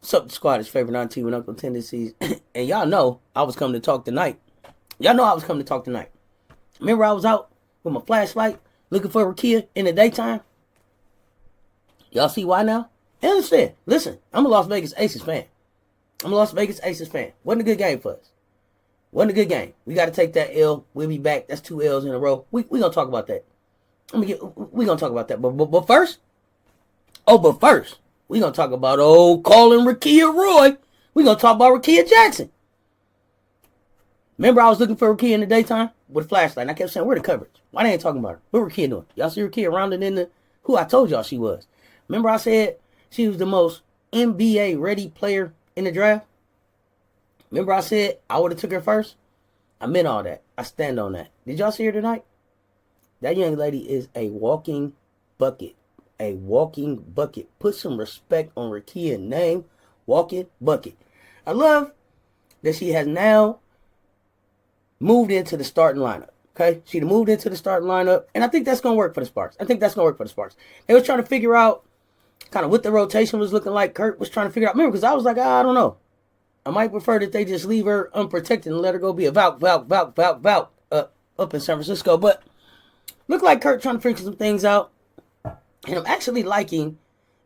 What's up, the squad? It's favorite auntie with Uncle Tendencies. And y'all know I was coming to talk tonight. Remember I was out with my flashlight looking for Rakia in the daytime? Y'all see why now? You understand? Listen, I'm a Las Vegas Aces fan. Wasn't a good game for us. Wasn't a good game. We got to take that L. We'll be back. That's 2 L's in a row. We going to talk about that. We going to talk about that. But first, we going to talk about calling Rakia Roy. We going to talk about Rakia Jackson. Remember I was looking for Rakia in the daytime with a flashlight, and I kept saying, where the coverage? Why they ain't talking about her? What Rakia doing? Y'all see Rakia rounding in the who I told y'all she was. Remember I said she was the most NBA ready player in the draft? Remember I said I would have took her first? I meant all that. I stand on that. Did y'all see her tonight? That young lady is a walking bucket. Put some respect on Rakia's name. Walking bucket. I love that she has now moved into the starting lineup. Okay? She moved into the starting lineup, and I think that's going to work for the Sparks. They was trying to figure out kind of what the rotation was looking like. Kurt was trying to figure out. Remember, because I was like, I don't know. I might prefer that they just leave her unprotected and let her go be a Valk up in San Francisco. But looked like Kurt trying to figure some things out. And I'm actually liking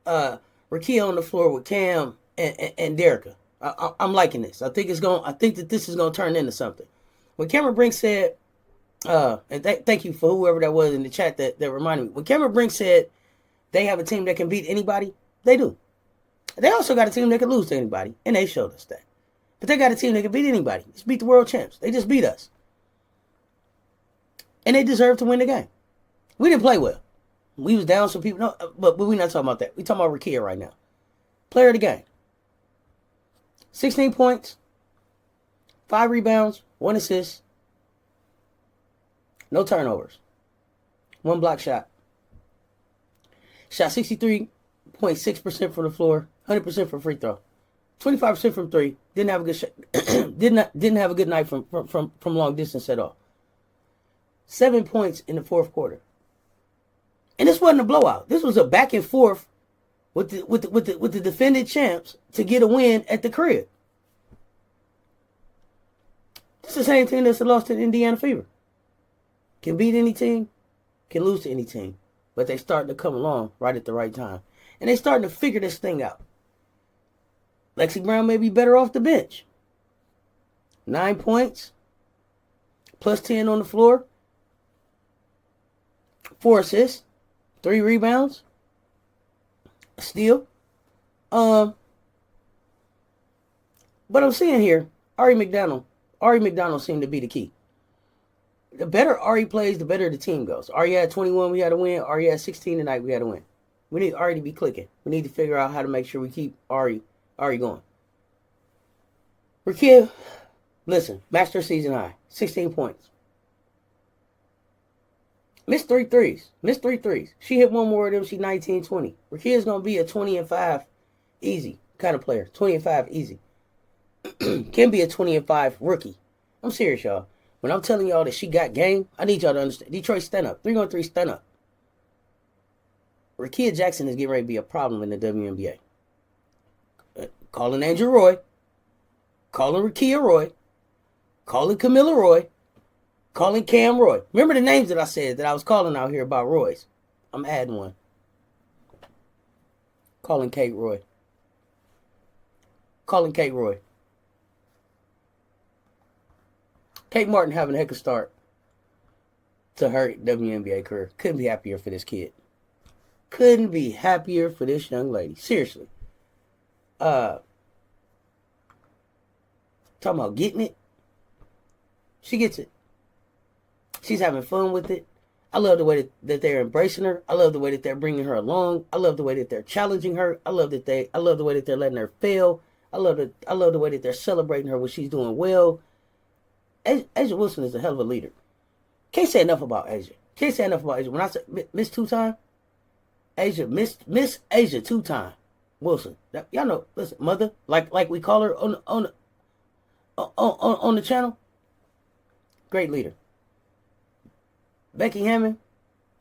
Rakia on the floor with Cam and Derica. I'm liking this. I think that this is gonna turn into something. When Cameron Brink said, and thank you for whoever that was in the chat that reminded me. When Cameron Brink said they have a team that can beat anybody, they do. They also got a team that can lose to anybody, and they showed us that. But they got a team that can beat anybody. Just beat the world champs. They just beat us. And they deserve to win the game. We didn't play well. We was down some people. No, but we're not talking about that. We're talking about Rakia right now. Player of the game. 16 points. 5 rebounds. 1 assist. No turnovers. 1 block shot. Shot 63.6% from the floor. 100% from free throw. 25% from 3. Didn't have a good shot. didn't have a good night from long distance at all. 7 points in the fourth quarter. And this wasn't a blowout. This was a back and forth with the defending champs to get a win at the crib. It's the same team that's lost to the Indiana Fever. Can beat any team, can lose to any team. But they starting to come along right at the right time. And they starting to figure this thing out. Lexi Brown may be better off the bench. 9 points. Plus 10 on the floor. 4 assists. 3 rebounds. A steal. But I'm seeing here, Ari McDonald seemed to be the key. The better Ari plays, the better the team goes. Ari had 21, we had to win. Ari had 16 tonight, we had to win. We need Ari to be clicking. We need to figure out how to make sure we keep Ari going. Rakia, listen, matched her season high. 16 points. Missed 3 threes. She hit one more of them, she 19-20. Rakia's going to be a 20-5 easy kind of player. 20-5 easy. Can be a 20-5 rookie. I'm serious, y'all. When I'm telling y'all that she got game, I need y'all to understand. Detroit, stand up. 3-on-3, stand up. Rakia Jackson is getting ready to be a problem in the WNBA. Calling Andrew Roy. Calling Rakia Roy. Calling Camilla Roy. Calling Cam Roy. Remember the names that I said that I was calling out here about Roy's? I'm adding one. Calling Kate Roy. Kate Martin having a heck of a start to her WNBA career. Couldn't be happier for this kid. Couldn't be happier for this young lady. Seriously. Talking about getting it. She gets it. She's having fun with it. I love the way that they're embracing her. I love the way that they're bringing her along. I love the way that they're challenging her. I love the way that they're letting her fail. I love the way that they're celebrating her when she's doing well. Asia Wilson is a hell of a leader. Can't say enough about Asia. When I say Miss 2-time, Asia, Miss Asia 2-time Wilson. Y'all know, listen, mother, like we call her on the channel. Great leader. Becky Hammond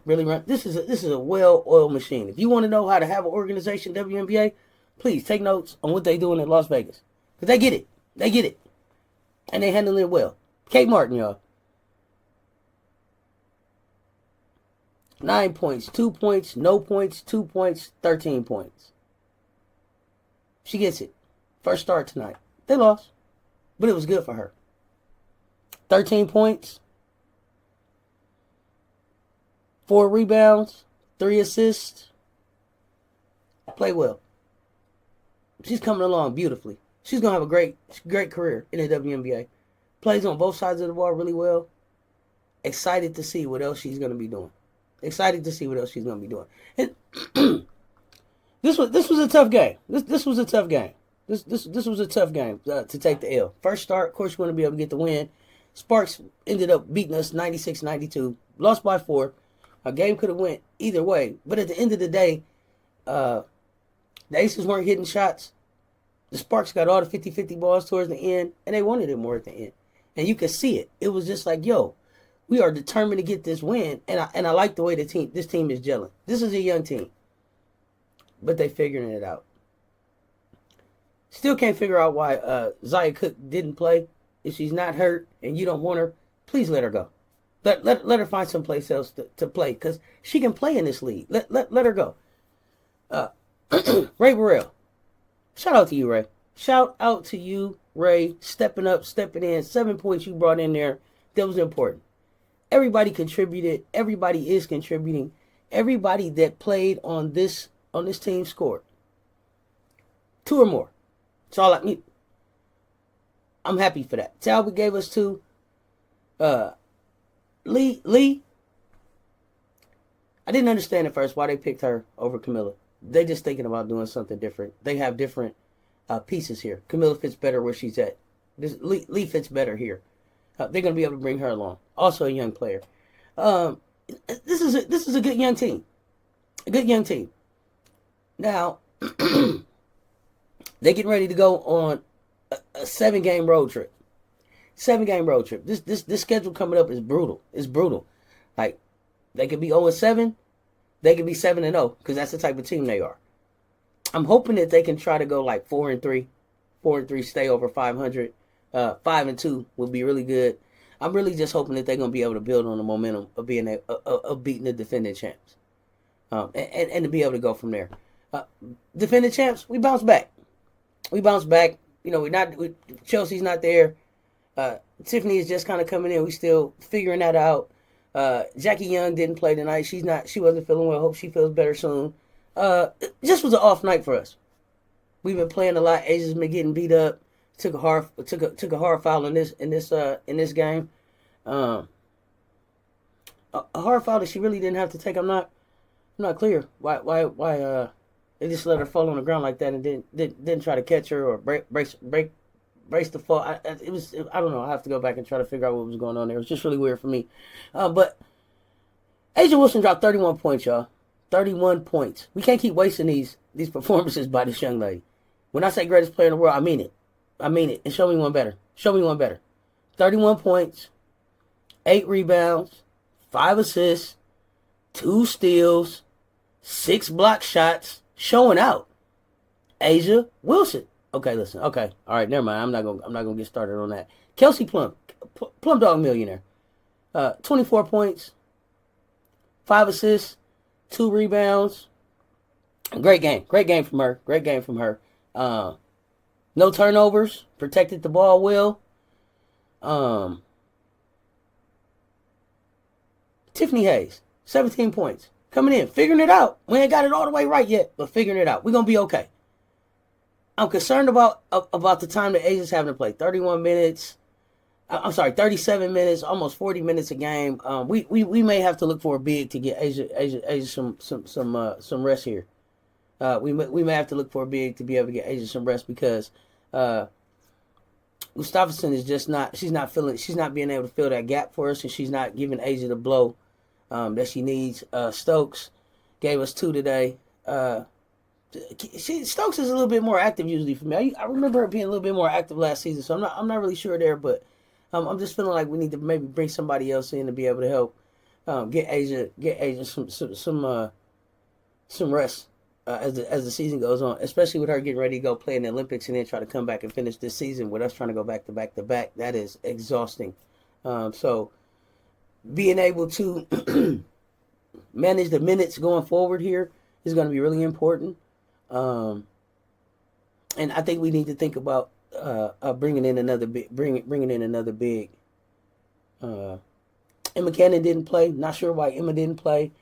really run. This is a well-oiled machine. If you want to know how to have an organization, WNBA, Please take notes on what they doing in Las Vegas. Because they get it. They get it. And they handle it well. Kate Martin, y'all. 9 points, 2 points, no points, 2 points, 13 points. She gets it. First start tonight. They lost, but it was good for her. 13 points, 4 rebounds, 3 assists. Play well. She's coming along beautifully. She's going to have a great career in the WNBA. Plays on both sides of the ball really well. Excited to see what else she's going to be doing. Excited to see what else she's going to be doing. And this was a tough game. This was a tough game. This was a tough game to take the L. First start, of course, you want to be able to get the win. Sparks ended up beating us 96-92. Lost by 4. A game could have went either way. But at the end of the day, the Aces weren't hitting shots. The Sparks got all the 50-50 balls towards the end, and they wanted it more at the end. And you could see it. It was just like, yo, we are determined to get this win. And I like the way this team is gelling. This is a young team. But they figuring it out. Still can't figure out why Zaya Cook didn't play. If she's not hurt and you don't want her, please let her go. Let her find someplace else to play, because she can play in this league. Let her go. Ray Burrell. Shout out to you, Ray. Shout out to you, Ray. Stepping up, stepping in. 7 points you brought in there. That was important. Everybody contributed. Everybody is contributing. Everybody that played on this team scored. 2 or more. That's all I need. I'm happy for that. Talbot gave us 2. Lee, I didn't understand at first why they picked her over Camilla. They just thinking about doing something different. They have different pieces here. Camilla fits better where she's at. Lee fits better here. They're going to be able to bring her along. Also a young player. This is a good young team. A good young team. Now, they're getting ready to go on a 7-game road trip. 7-game road trip. This schedule coming up is brutal. It's brutal. Like, they could be 0-7. They could be 7-0, because that's the type of team they are. I'm hoping that they can try to go like 4-3. 4-3, stay over 500. 5-2 would be really good. I'm really just hoping that they're going to be able to build on the momentum of being of beating the defending champs. And to be able to go from there. Defending champs, we bounce back. We bounce back. You know, Chelsea's not there. Tiffany is just kind of coming in. We still figuring that out. Jackie Young didn't play tonight. She wasn't feeling well. Hope she feels better soon. It just was an off night for us. We've been playing a lot. Asia's been getting beat up. Took a hard foul in this game. A hard foul that she really didn't have to take. I'm not clear why they just let her fall on the ground like that and didn't try to catch her or brace the fall. I don't know. I have to go back and try to figure out what was going on there. It was just really weird for me. But Asia Wilson dropped 31 points, y'all. 31 points. We can't keep wasting these performances by this young lady. When I say greatest player in the world, I mean it. I mean it. And show me one better. Show me one better. 31 points, 8 rebounds, 5 assists, 2 steals, 6 block shots, showing out. Asia Wilson. Okay, listen. Okay, all right. Never mind. I'm not gonna get started on that. Kelsey Plum, Plum Dog Millionaire. 24 points, 5 assists, 2 rebounds. Great game. Great game from her. Great game from her. No turnovers. Protected the ball well. Tiffany Hayes, 17 points. Coming in, figuring it out. We ain't got it all the way right yet, but figuring it out. We're going to be okay. I'm concerned about the time that Asia's having to play. 31 minutes. 37 minutes, almost 40 minutes a game. We may have to look for a big to get Asia some rest here. We may have to look for a big to be able to get Asia some rest, because Gustafsson is just not. She's not being able to fill that gap for us, and she's not giving Asia the blow that she needs. Stokes gave us 2 today. Stokes is a little bit more active usually for me. I remember her being a little bit more active last season, so I'm not really sure there, but I'm just feeling like we need to maybe bring somebody else in to be able to help get Asia some rest. as the season goes on, especially with her getting ready to go play in the Olympics and then try to come back and finish this season with us trying to go back to back to back. That is exhausting. So being able to manage the minutes going forward here is going to be really important. And I think we need to think about bringing in another big. Emma Cannon didn't play. Not sure why Emma didn't play.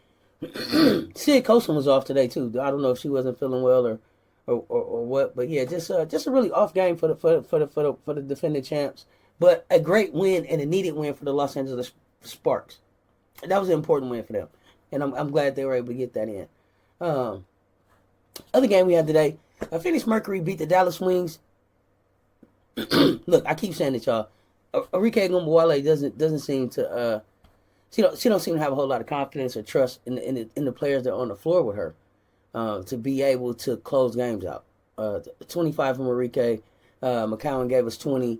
Sid Coulson was off today too. I don't know if she wasn't feeling well or what. But yeah, just a really off game for the defending champs. But a great win and a needed win for the Los Angeles Sparks. That was an important win for them, and I'm glad they were able to get that in. Other game we had today, Phoenix Mercury beat the Dallas Wings. Look, I keep saying it, y'all. Arike Ogunbowale doesn't seem to she don't seem to have a whole lot of confidence or trust in the players that are on the floor with her to be able to close games out. 25 from Arike, McCowan gave us 20,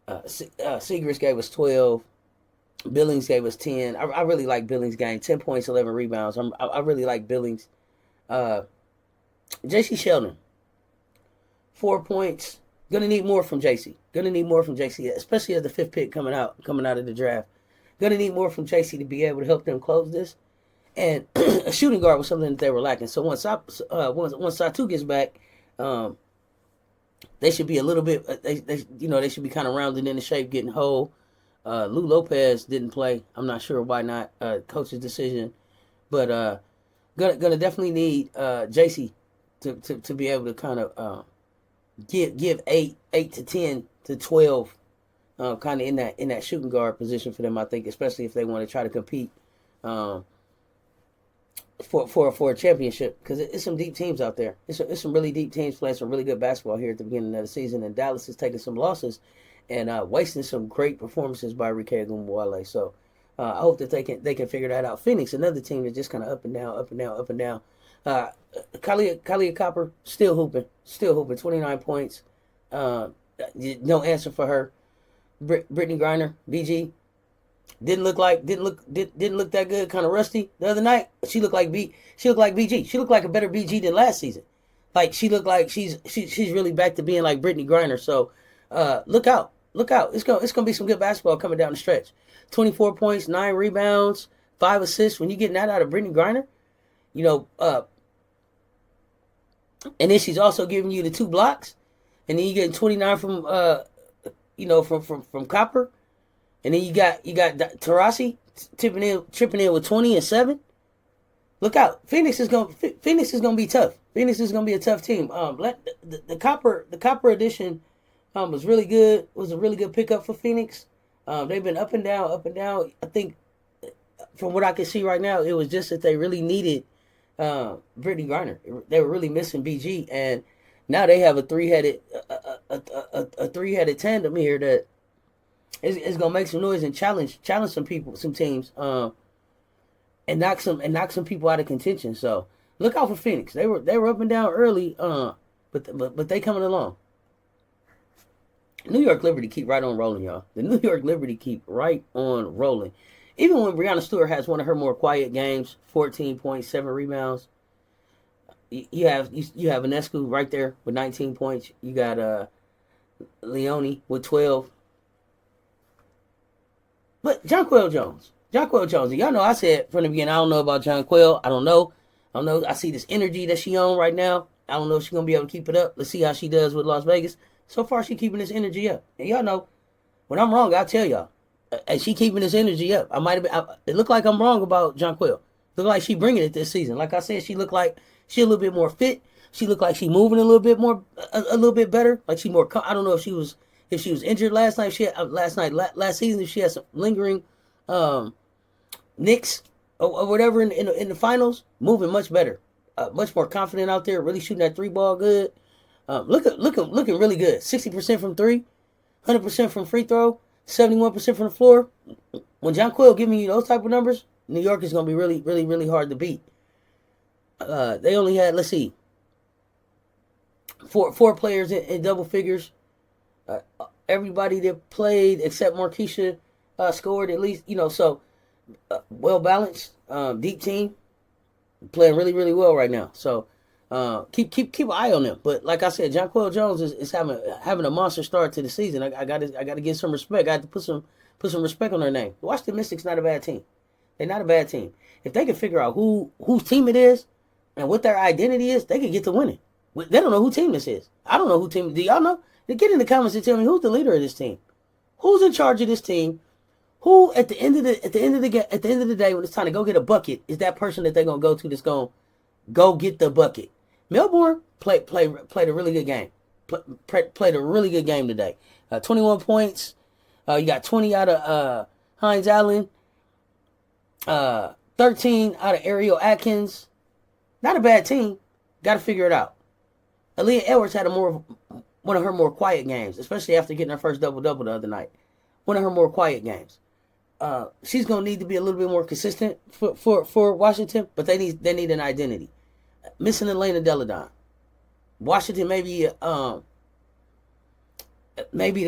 Segrist gave us 12, Billings gave us 10. I really like Billings' game. 10 points, 11 rebounds. I really like Billings. J.C. Sheldon, 4 points. Gonna need more from JC. Especially as the fifth pick coming out of the draft. Gonna need more from JC to be able to help them close this. And a shooting guard was something that they were lacking. So once Satu gets back, they should be a little bit. They should be kind of rounded into shape, getting whole. Lou Lopez didn't play. I'm not sure why not. Coach's decision, but gonna definitely need JC to be able to kind of give 8 to 10 to 12, kind of in that shooting guard position for them. I think, especially if they want to try to compete for a championship, because it's some deep teams out there. It's some really deep teams playing some really good basketball here at the beginning of the season, and Dallas is taking some losses and wasting some great performances by Arike Ogunbowale. So I hope that they can figure that out. Phoenix, another team that's just kind of up and down. Kalia Copper still hooping, 29 points. No answer for her. Brittany Griner, BG, didn't look that good. Kind of rusty the other night. She looked like BG. She looked like a better BG than last season. Like she looked like she's really back to being like Brittany Griner. So look out. It's gonna be some good basketball coming down the stretch. 24 points, 9 rebounds, 5 assists. When you getting that out of Brittany Griner, and then she's also giving you the 2 blocks, and then you getting 29 from from Copper, and then you got Tarasi tripping in with 20 and 7. Look out! Phoenix is gonna be tough. Phoenix is gonna be a tough team. The Copper edition was really good. Was a really good pickup for Phoenix. They've been up and down. I think from what I can see right now, it was just that they really needed Brittany Griner. They were really missing BG, and now they have a three-headed tandem here that is gonna make some noise and challenge some teams, and knock some people out of contention. So look out for Phoenix. They were up and down early, but they coming along. New York Liberty keep right on rolling, y'all. The New York Liberty keep right on rolling. Even when Breanna Stewart has one of her more quiet games, 14 points, 7 rebounds. You have Ionescu right there with 19 points. You got Leone with 12. But Jonquel Jones. And y'all know I said from the beginning, I don't know about Jonquel. I don't know. I see this energy that she on right now. I don't know if she's going to be able to keep it up. Let's see how she does with Las Vegas. So far, she keeping this energy up. And y'all know, when I'm wrong, I'll tell y'all. And she keeping this energy up. It looked like I'm wrong about Jonquel. Look like she bringing it this season. Like I said, she looked like she a little bit more fit. She looked like she moving a little bit more, a little bit better. Like she more. I don't know if she was injured last night. Last season, if she had some lingering nicks or whatever in the finals, moving much better, much more confident out there. Really shooting that 3 ball good. Looking really good. 60% from 3, 100% from free throw, 71% from the floor. When Jonquel giving you those type of numbers, New York is going to be really, really, really hard to beat. They only had, let's see, four players in double figures. Everybody that played except Marquisha scored at least, so well balanced, deep team, playing really, really well right now. So Keep an eye on them. But like I said, Jonquel Jones is having a monster start to the season. I got to give some respect. I have to put some respect on their name. Washington Mystics not a bad team. They're not a bad team. If they can figure out whose team it is and what their identity is, they can get to winning. They don't know who team this is. I don't know who team. Do y'all know? Get in the comments and tell me who's the leader of this team. Who's in charge of this team? Who at the end of the day when it's time to go get a bucket is that person that they're gonna go to that's gonna go get the bucket? Melbourne played a really good game. Played a really good game today. 21 points. You got 20 out of Hines Allen. 13 out of Ariel Atkins. Not a bad team. Got to figure it out. Aaliyah Edwards had one of her more quiet games, especially after getting her first double-double the other night. One of her more quiet games. She's gonna need to be a little bit more consistent for Washington, but they need an identity. Missing Elena Deladon. Washington maybe the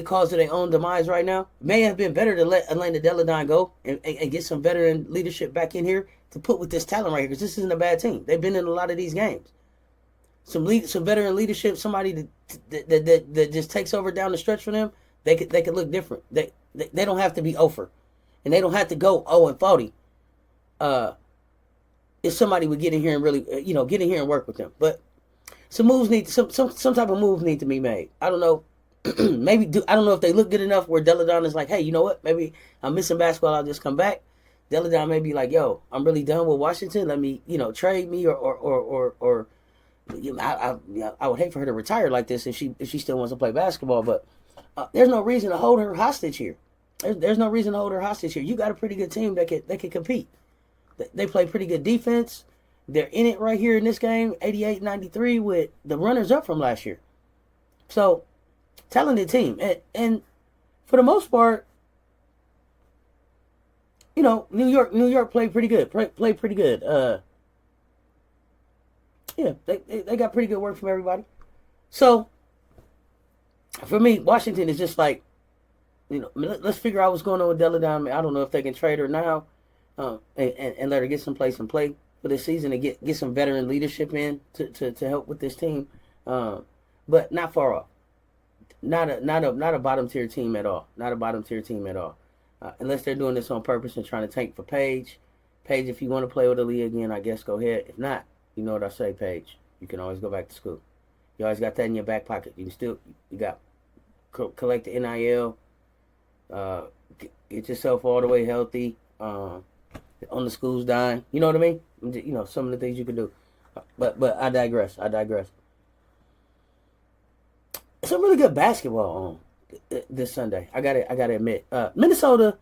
cause of their own demise right now. May have been better to let Elena Deladon go and get some veteran leadership back in here to put with this talent right here, because this isn't a bad team. They've been in a lot of these games. Some veteran leadership, somebody that just takes over down the stretch for them. They could look different. They don't have to be over, and they don't have to go 0-40. If somebody would get in here and really, get in here and work with them. But some type of moves need to be made. I don't know. I don't know if they look good enough where Deladon is like, hey, you know what? Maybe I'm missing basketball. I'll just come back. Deladon may be like, yo, I'm really done with Washington. Let me, trade me or I would hate for her to retire like this if she still wants to play basketball. But there's no reason to hold her hostage here. There's no reason to hold her hostage here. You got a pretty good team that can compete. They play pretty good defense. They're in it right here in this game, 88-93 with the runners up from last year. So, talented team. And for the most part, New York played pretty good. Played pretty good. They got pretty good work from everybody. So, for me, Washington is just like, let's figure out what's going on with Deladon. I don't know if they can trade her now and let her get someplace and play for this season and get some veteran leadership in to help with this team. But not far off. Not a bottom tier team at all. Not a bottom tier team at all. Unless they're doing this on purpose and trying to tank for Paige. Paige, if you want to play with Aaliyah again, I guess go ahead. If not, you know what I say, Paige. You can always go back to school. You always got that in your back pocket. You got collect the NIL. Get yourself all the way healthy. On the school's dime. You know what I mean? Some of the things you can do. But I digress. Some really good basketball on this Sunday. I gotta admit. Minnesota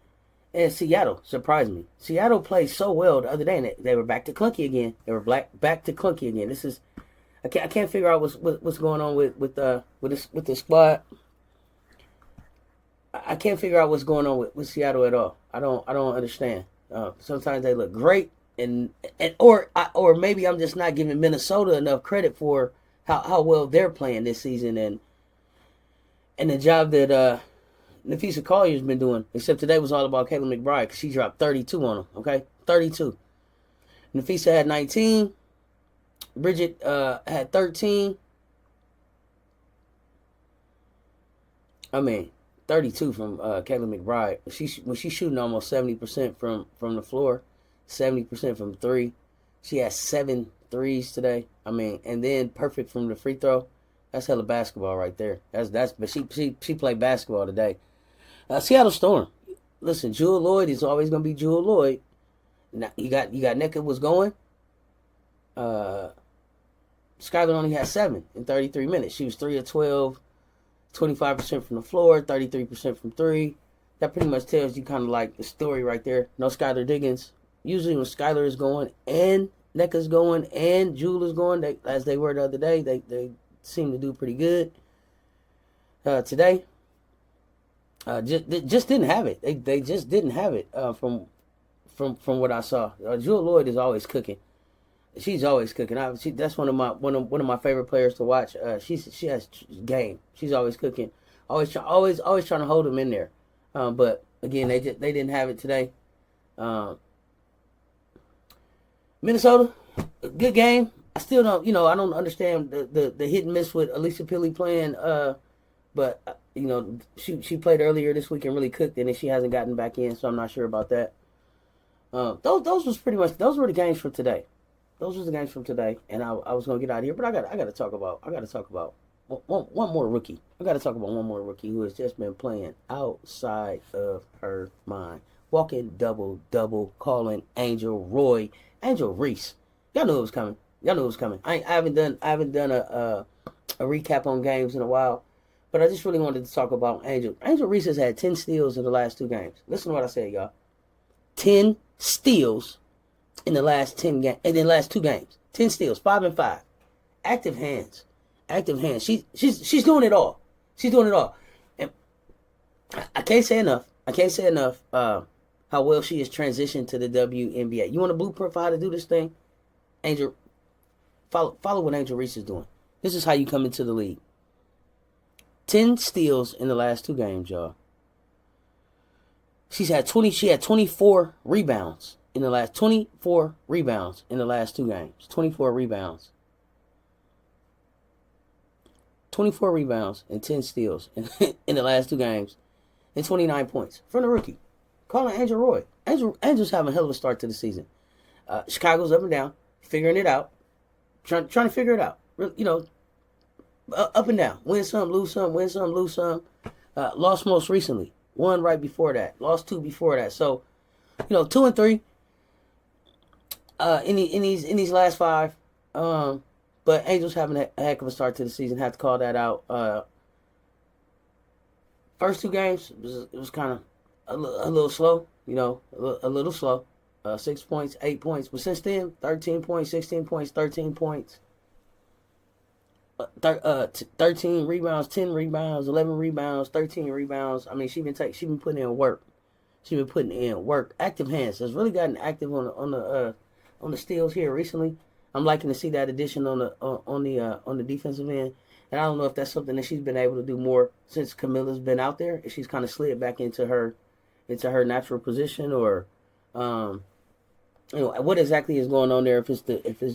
and Seattle surprised me. Seattle played so well the other day, and they were back to clunky again. Back to clunky again. This is I can't figure out what's going on with this squad. I can't figure out what's going on with Seattle at all. I don't understand. Sometimes they look great, or maybe I'm just not giving Minnesota enough credit for how well they're playing this season and the job that Nafisa Collier's been doing. Except today was all about Kayla McBride because she dropped 32 on them. Okay, 32. Nafisa had 19. Bridget had 13. 32 from Kayla McBride. When she's shooting almost 70% from the floor, 70% from three. She has 7 threes today. And then perfect from the free throw. That's hella basketball right there. But she played basketball today. Seattle Storm. Listen, Jewel Lloyd is always gonna be Jewel Lloyd. Now you got Nneka was going. Skylar only had 7 in 33 minutes. She was 3 of 12. 25% from the floor, 33% from 3. That pretty much tells you kind of like the story right there. No Skylar Diggins. Usually when Skylar is going and Nneka's going and Jewel is going, as they were the other day, they seem to do pretty good. Today, just didn't have it. They just didn't have it from what I saw. Jewel Lloyd is always cooking. She's always cooking. That's one of my favorite players to watch. She has game. She's always cooking. Always trying to hold them in there. But again, they didn't have it today. Minnesota, good game. I still don't, I don't understand the hit and miss with Alicia Pili playing. But she played earlier this week and really cooked, and then she hasn't gotten back in, so I'm not sure about that. Those was pretty much those were the games from today. Those were the games from today, and I was gonna get out of here, but I got to talk about one more rookie. I got to talk about one more rookie who has just been playing outside of her mind, walking double, calling Angel Reese. Y'all knew it was coming. I haven't done a recap on games in a while, but I just really wanted to talk about Angel. Angel Reese has had 10 steals in the last 2 games. Listen to what I said, y'all. 10 steals in the last 2 games. 10 steals, 5 and 5. Active hands. She's doing it all. And I can't say enough. How well she has transitioned to the WNBA. You want a blueprint for how to do this thing? Angel, follow what Angel Reese is doing. This is how you come into the league. 10 steals in the last 2 games, y'all. She had 24 rebounds in the last 2 games. 24 rebounds. 24 rebounds and 10 steals in the last 2 games and 29 points from the rookie. Calling Angel Roy. Angel's having a hell of a start to the season. Chicago's up and down, figuring it out, trying to figure it out. Up and down. Win some, lose some, win some, lose some. Lost most recently. Won right before that. Lost 2 before that. So, 2 and 3 in these last 5. But Angel's having a heck of a start to the season. Have to call that out. First 2 games, it was kind of a little slow. A little slow. 6 points, 8 points. But since then, 13 points, 16 points, 13 points. 13 rebounds, 10 rebounds, 11 rebounds, 13 rebounds. I mean, she been putting in work. Active hands. Has really gotten active on the steals here recently. I'm liking to see that addition on the defensive end. And I don't know if that's something that she's been able to do more since Camilla's been out there. If she's kind of slid back into her natural position, or what exactly is going on there. If it's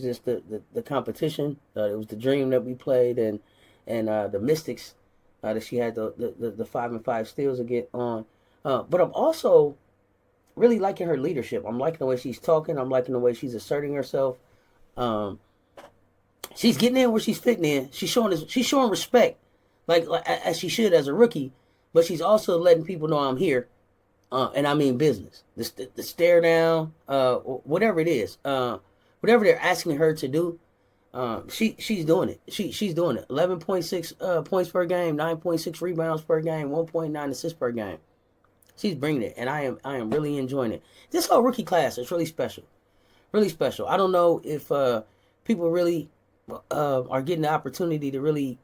just the competition. It was the dream that we played, and the Mystics that she had the 5 and 5 steals to get on. But I'm also really liking her leadership. I'm liking the way she's talking. I'm liking the way she's asserting herself. She's getting in where she's fitting in. She's showing respect, like as she should as a rookie. But she's also letting people know I'm here, and I mean business. The stare down, whatever it is, whatever they're asking her to do, she's doing it. She's doing it. 11.6 points per game, 9.6 rebounds per game, 1.9 assists per game. She's bringing it, and I am really enjoying it. This whole rookie class is really special. Really special. I don't know if people really are getting the opportunity to really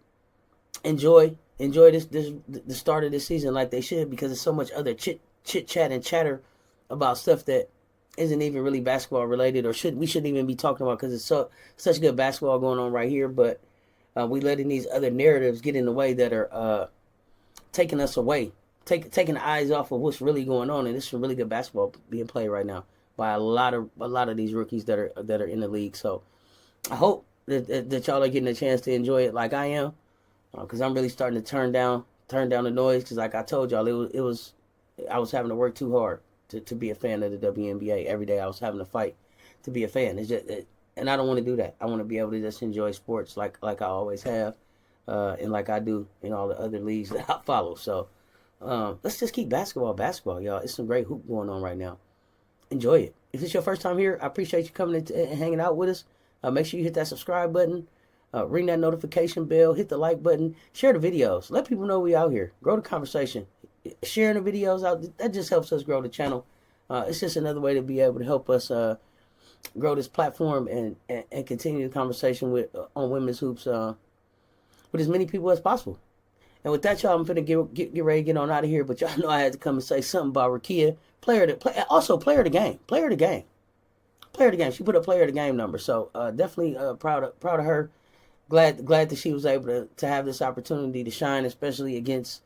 enjoy the start of this season like they should, because there's so much other chit chat and chatter about stuff that isn't even really basketball related, or we shouldn't even be talking about, because it's such good basketball going on right here. But we letting these other narratives get in the way that are taking us away, taking the eyes off of what's really going on. And this is some really good basketball being played right now by a lot of these rookies that are in the league. So I hope that y'all are getting a chance to enjoy it like I am, because I'm really starting to turn down the noise, because like I told y'all, I was having to work too hard to be a fan of the WNBA. Every day I was having to fight to be a fan. And I don't want to do that. I want to be able to just enjoy sports like I always have, and like I do in all the other leagues that I follow. So let's just keep basketball, y'all. It's some great hoop going on right now. Enjoy it. If it's your first time here, I appreciate you coming and hanging out with us. Make sure you hit that subscribe button, ring that notification bell, hit the like button, share the videos. Let people know we out here. Grow the conversation. Sharing the videos out, that just helps us grow the channel. It's just another way to be able to help us grow this platform and continue the conversation on women's hoops with as many people as possible. And with that, y'all, I'm finna get ready to get on out of here. But y'all know I had to come and say something about Rakia, player of the game. She put a player of the game number. So definitely proud of her. Glad that she was able to have this opportunity to shine, especially against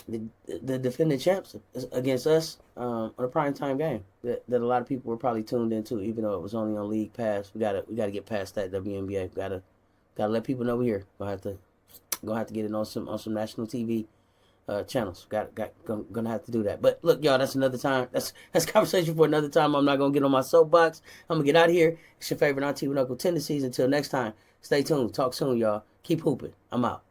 the defending champs against us on a primetime game that a lot of people were probably tuned into, even though it was only on League Pass. We gotta get past that WNBA. Gotta let people know we're here. Gonna have to get it on some national TV channels. Gonna have to do that. But look, y'all, that's another time. That's conversation for another time. I'm not gonna get on my soapbox. I'm gonna get out of here. It's your favorite Auntie with Uncle tendencies. Until next time, stay tuned. Talk soon, y'all. Keep hooping. I'm out.